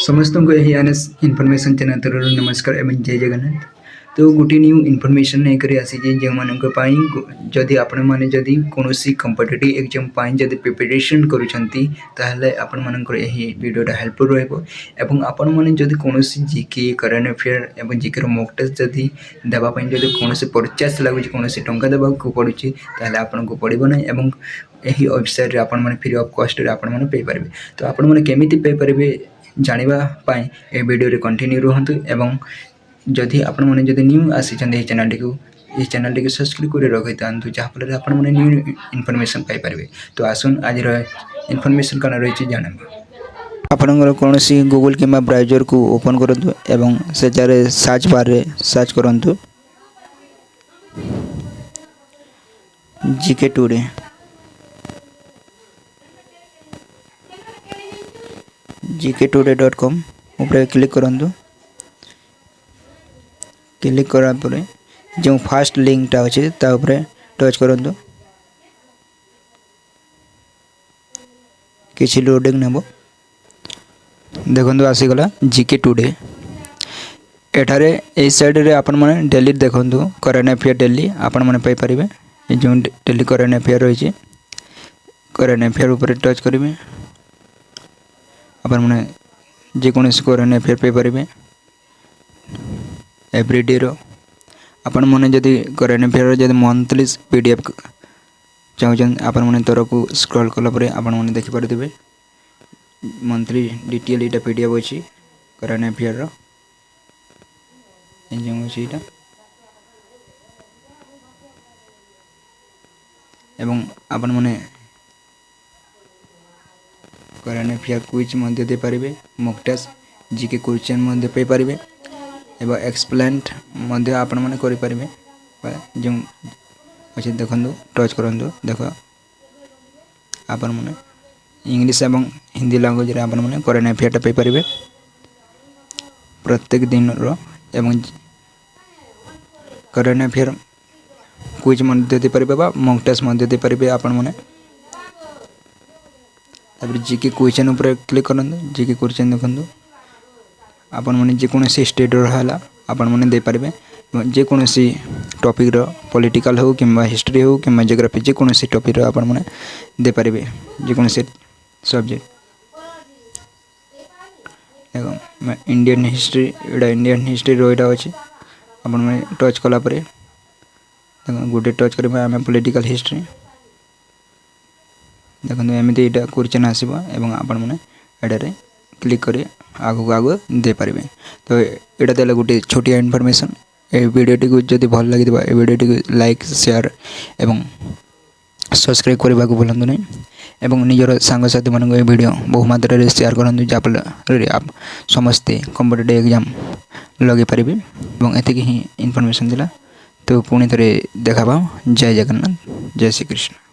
समस्त को यही एनएस इनफॉरमेशन चैनल तरफ नमस्कार एवं जय जगन्नाथ। तो गोटे न्यू इनफॉरमेशन नहीं कर आसी जो मानक जदि आपण माने जदि कोनोसी कॉम्पिटिटिव एग्जाम पाई जदि प्रिपरेशन करूछंती ताहले आपण मानकर यही वीडियोटा हेल्पफुल रहबो एवं आपण माने जदि कोनोसी जीके करंट अफेयर एवं जीके रो मॉक टेस्ट जदि देबा पई जदि कोनोसी परचेस लागुची कोनोसी टंका देबा को पडुची ताहले आपण को पड़िबो नै एवं यही वेबसाइट रे आपण माने फ्री ऑफ कॉस्ट रे आपण माने पे परबे। तो आपण माने केमिति पे परबे जानिबा पाई ए वीडियो रे कंटिन्यू रहंतु एवं जदि आपण माने जदि न्यू आसी चंदे ई चैनल को सब्सक्राइब कर रखि तांतु जहाँ फल आपण माने न्यू इनफॉरमेशन पाई परबे। तो आसुन आज इनफॉरमेशन कना रही जानबा। आपनकर कोनोसी गूगल किंबा ब्राउजर को ओपन करंतु एवं से जारे सर्च बार रे सर्च करंतु जीके टुडे gktoday.com ऊपर क्लिक करंतु। क्लिक करा परे जो फर्स्ट लिंक टा अछि ता ऊपर टच करंतु। किछि लोडिंग नेबो देखंतु आसी गला जीके टुडे। एठारे ए साइड रे आपण माने डेली देखंतु करंट अफेयर डेली आपण माने पाई परिबे। ए जो डेली करंट अफेयर रही छै करंट अफेयर ऊपर टच करिवे अपन मैंने जेकोसी करंट अफेयर पे पारे एवरीडे आपण मैंने जदि करंट अफेयर जब मंथली पीडीएफ चाहूँ आपण मैंने तर को स्क्रॉल कलापर आपण मैंने देखिपारे मंथली डिटेल यहाँ पीडीएफ अच्छी करंट अफेयर जो एवं आपण मैंने करंट अफेयर क्विज मध्य दे पारिबे मॉक टेस्ट जीके क्वेश्चन मध्य पे पारिबे एवं एक्सप्लेन्ड मध्य आपण माने करि पारिबे जो अछि देखंदु टच करंदु देख आपण माने इंग्लिश एवं हिंदी लैंग्वेज रे आपण माने करंट अफेयर पे पारिबे प्रत्येक दिन रो एवं करंट अफेयर क्विज मध्य दे पारिबे बा मॉक टेस्ट मध्य दे पारिबे आपण माने। तापर जीके क्वेश्चन ऊपर क्लिक करंतु जीके क्वेश्चन देखंतु आपण माने जेकोसी स्टेट रो हला आपण माने दे पारिबे जेकोसी टॉपिक रो पॉलिटिकल हो किंबा हिस्ट्री हो किंबा ज्योग्राफी जेकोसी टॉपिक रो आपण माने दे पारिबे जेकोसी सब्जेक्ट एवं इंडियन हिस्ट्री रो एटा अछि आपण माने टच कला परे गोटे टच करबे आमे पॉलिटिकल हिस्ट्री देखो एमती यहाँ क्वेश्चन आसो एवं आपण मैंने एटारे क्लिक कर आगू आगू दे पारे। तो यहाँ देला गोटे छोटिया इनफॉरमेशन ए वीडियोटी को जब भल लगी ए वीडियोटी को लाइक शेयर एवं सब्सक्राइब करने को भूलु नहीं एवं निजर सांगसाथी मान वीडियो बहु मात्रा रे शेयर करूँ जहाँफल आप समस्ते कॉम्पिटिटिव एग्जाम लगे पारे और एतिक ही इनफॉरमेशन दिला। तो पुणी थे देखा जय जगन्नाथ जय श्री कृष्ण।